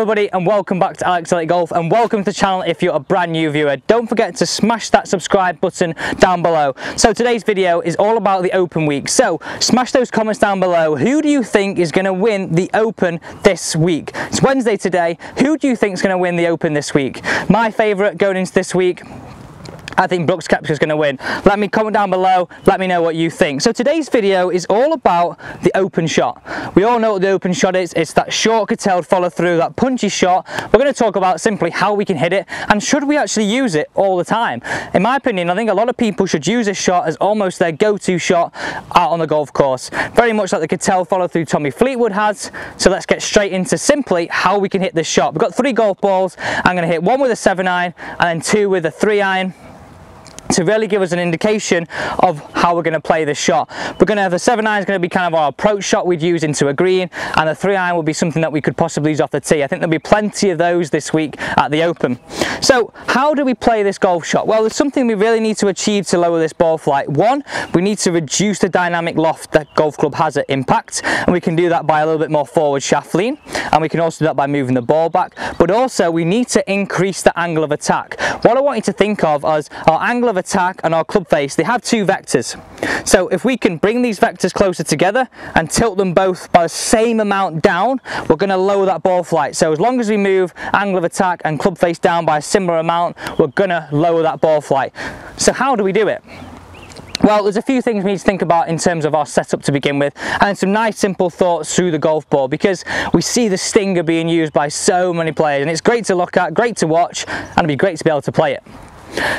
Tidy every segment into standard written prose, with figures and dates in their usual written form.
Hello everybody and welcome back to AlexElliottGolf, and welcome to the channel if you're a brand new viewer. Don't forget to smash that subscribe button down below. So today's video is all about the Open week. So smash those comments down below. Who do you think is going to win the Open this week? It's Wednesday today. Who do you think is going to win the Open this week? My favourite going into this week, I think Brooks Koepka is going to win. Let me comment down below, let me know what you think. So today's video is all about the open shot. We all know what the open shot is. It's that short curtailed follow through, that punchy shot. We're going to talk about simply how we can hit it and should we actually use it all the time. In my opinion, I think a lot of people should use this shot as almost their go-to shot out on the golf course. Very much like the curtailed follow through Tommy Fleetwood has. So let's get straight into simply how we can hit this shot. We've got 3 golf balls. I'm going to hit one with a 7-iron and then 2 with a 3-iron. To really give us an indication of how we're going to play this shot. We're going to have the 7-iron is going to be kind of our approach shot we'd use into a green, and the 3-iron will be something that we could possibly use off the tee. I think there'll be plenty of those this week at the Open. So how do we play this golf shot? Well, there's something we really need to achieve to lower this ball flight. One, we need to reduce the dynamic loft that golf club has at impact, and we can do that by a little bit more forward shaft lean, and we can also do that by moving the ball back. But also we need to increase the angle of attack. What I want you to think of as our angle of attack and our club face, they have 2 vectors. So if we can bring these vectors closer together and tilt them both by the same amount down, we're going to lower that ball flight. So as long as we move angle of attack and club face down by a similar amount, we're going to lower that ball flight. So how do we do it? Well, there's a few things we need to think about in terms of our setup to begin with, and some nice simple thoughts through the golf ball, because we see the stinger being used by so many players, and it's great to look at, great to watch, and it'd be great to be able to play it.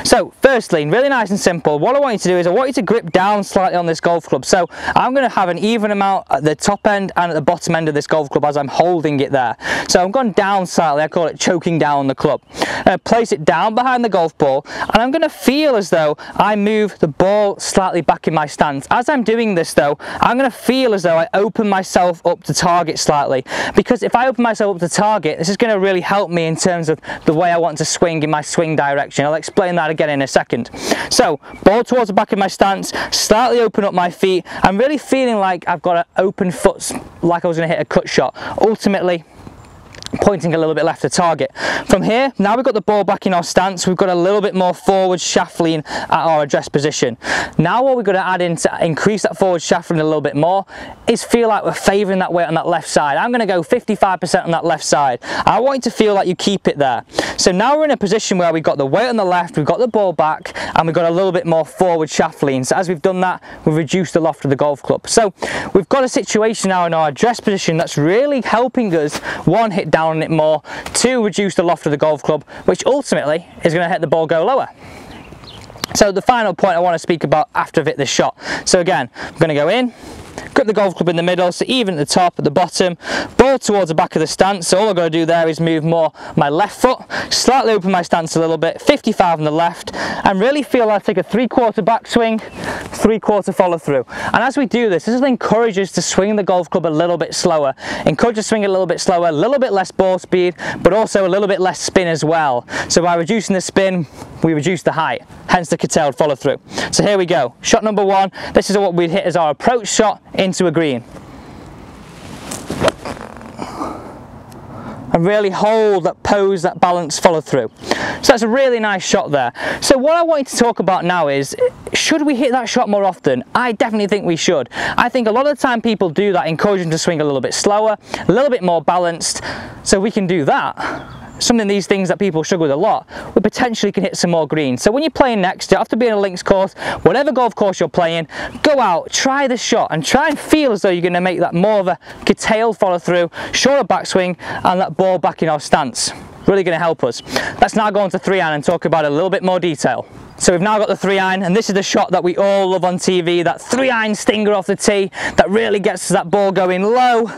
So firstly, really nice and simple, what I want you to do is I want you to grip down slightly on this golf club. So I'm going to have an even amount at the top end and at the bottom end of this golf club as I'm holding it there. So I'm going down slightly, I call it choking down the club. Place it down behind the golf ball, and I'm going to feel as though I move the ball slightly back in my stance. As I'm doing this though, I'm going to feel as though I open myself up to target slightly, because if I open myself up to target, this is going to really help me in terms of the way I want to swing in my swing direction. I'll explain that again in a second. So ball towards the back of my stance, slightly open up my feet. I'm really feeling like I've got an open foot, like I was going to hit a cut shot, ultimately pointing a little bit left to target. From here, now we've got the ball back in our stance, we've got a little bit more forward shaft lean at our address position. Now what we're going to add in to increase that forward shaft lean a little bit more is feel like we're favouring that weight on that left side. I'm going to go 55% on that left side. I want you to feel like you keep it there. So now we're in a position where we've got the weight on the left, we've got the ball back, and we've got a little bit more forward shaft lean. So as we've done that, we've reduced the loft of the golf club. So we've got a situation now in our address position that's really helping us, one, hit down on it more, 2, reduce the loft of the golf club, which ultimately is going to let the ball go lower. So the final point I want to speak about after I've hit this shot. So again, I'm going to go in, grip the golf club in the middle, so even at the top, at the bottom, ball towards the back of the stance. So all I've got to do there is move more my left foot, slightly open my stance a little bit, 55 on the left, and really feel like I take a 3/4 backswing, 3/4 follow through. And as we do this, this will encourage us to swing the golf club a little bit slower, encourage us to swing it a little bit slower, a little bit less ball speed, but also a little bit less spin as well. So by reducing the spin, we reduce the height, hence the curtailed follow through. So here we go, shot number 1. This is what we'd hit as our approach shot into a green. And really hold that pose, that balance follow through. So that's a really nice shot there. So what I want you to talk about now is, should we hit that shot more often? I definitely think we should. I think a lot of the time people do that, encourage them to swing a little bit slower, a little bit more balanced. So we can do that. Some of these things that people struggle with a lot, we potentially can hit some more greens. So when you're playing next, you have to be in a links course, whatever golf course you're playing, go out, try this shot, and try and feel as though you're going to make that more of a curtailed follow through, shorter backswing, and that ball back in our stance. Really going to help us. Let's now go on to 3-iron and talk about it in a little bit more detail. So we've now got the 3-iron, and this is the shot that we all love on TV, that 3-iron stinger off the tee that really gets that ball going low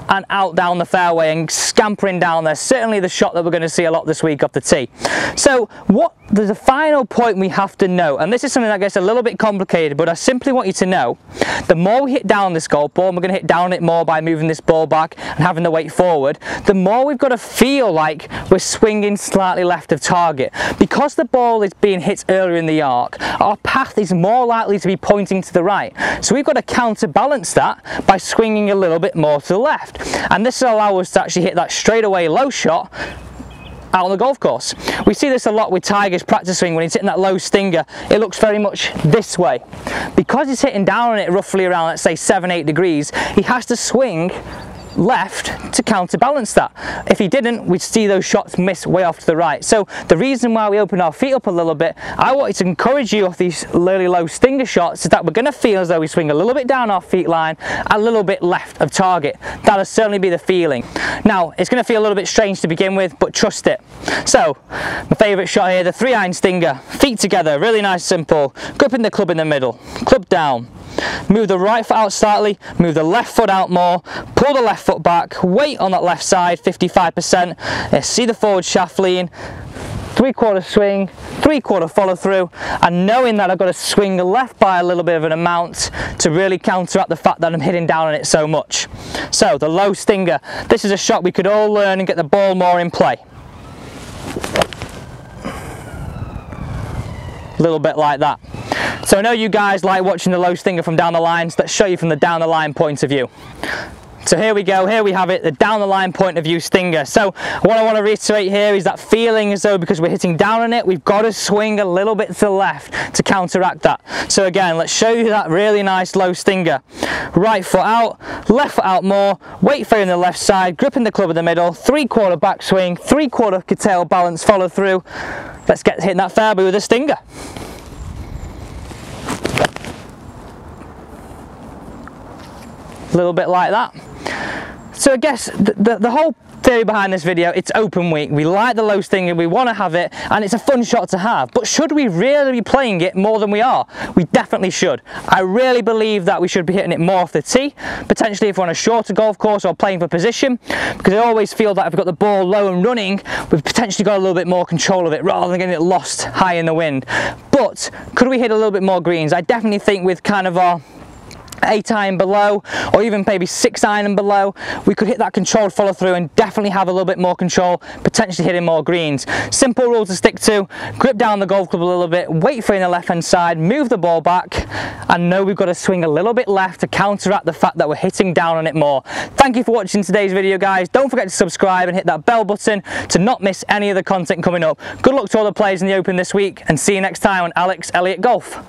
and out down the fairway and scampering down there. Certainly the shot that we're going to see a lot this week off the tee. So what there's a final point we have to know, and this is something that gets a little bit complicated, but I simply want you to know, the more we hit down this golf ball, and we're going to hit down it more by moving this ball back and having the weight forward, the more we've got to feel like we're swinging slightly left of target. Because the ball is being hit earlier in the arc, our path is more likely to be pointing to the right. So we've got to counterbalance that by swinging a little bit more to the left. And this will allow us to actually hit that straightaway low shot out on the golf course. We see this a lot with Tiger's practice swing. When he's hitting that low stinger, it looks very much this way. Because he's hitting down on it roughly around, let's say 7-8 degrees, he has to swing left to counterbalance that. If he didn't, we'd see those shots miss way off to the right. So the reason why we open our feet up a little bit, I wanted to encourage you off these really low stinger shots, is that we're going to feel as though we swing a little bit down our feet line, a little bit left of target. That'll certainly be the feeling. Now, it's going to feel a little bit strange to begin with, but trust it. So, my favourite shot here, the 3-iron stinger, feet together, really nice, simple, gripping the club in the middle, club down. Move the right foot out slightly, move the left foot out more, pull the left foot back, weight on that left side, 55%, see the forward shaft lean, 3/4 swing, 3/4 follow through, and knowing that I've got to swing left by a little bit of an amount to really counteract the fact that I'm hitting down on it so much. So the low stinger, this is a shot we could all learn and get the ball more in play. A little bit like that. So I know you guys like watching the low stinger from down the lines. Let's show you from the down the line point of view. So here we go, here we have it, the down the line point of view stinger. So what I want to reiterate here is that feeling as though because we're hitting down on it, we've got to swing a little bit to the left to counteract that. So again, let's show you that really nice low stinger. Right foot out, left foot out more, weight fair in the left side, gripping the club in the middle, 3/4 back swing, 3/4 curtail balance follow through. Let's get hitting that fairway with a stinger. A little bit like that. So I guess the whole theory behind this video, it's open week. We like the low stinger, we want to have it, and it's a fun shot to have. But should we really be playing it more than we are? We definitely should. I really believe that we should be hitting it more off the tee, potentially if we're on a shorter golf course or playing for position, because I always feel that if we've got the ball low and running, we've potentially got a little bit more control of it rather than getting it lost high in the wind. But could we hit a little bit more greens? I definitely think with kind of our 8-iron below, or even maybe 6-iron and below, we could hit that controlled follow through and definitely have a little bit more control, potentially hitting more greens. Simple rule to stick to: grip down the golf club a little bit, wait for it in the left hand side, move the ball back, and know we've got to swing a little bit left to counteract the fact that we're hitting down on it more. Thank you for watching today's video, guys. Don't forget to subscribe and hit that bell button to not miss any of the content coming up. Good luck to all the players in the Open this week, and see you next time on Alex Elliott Golf.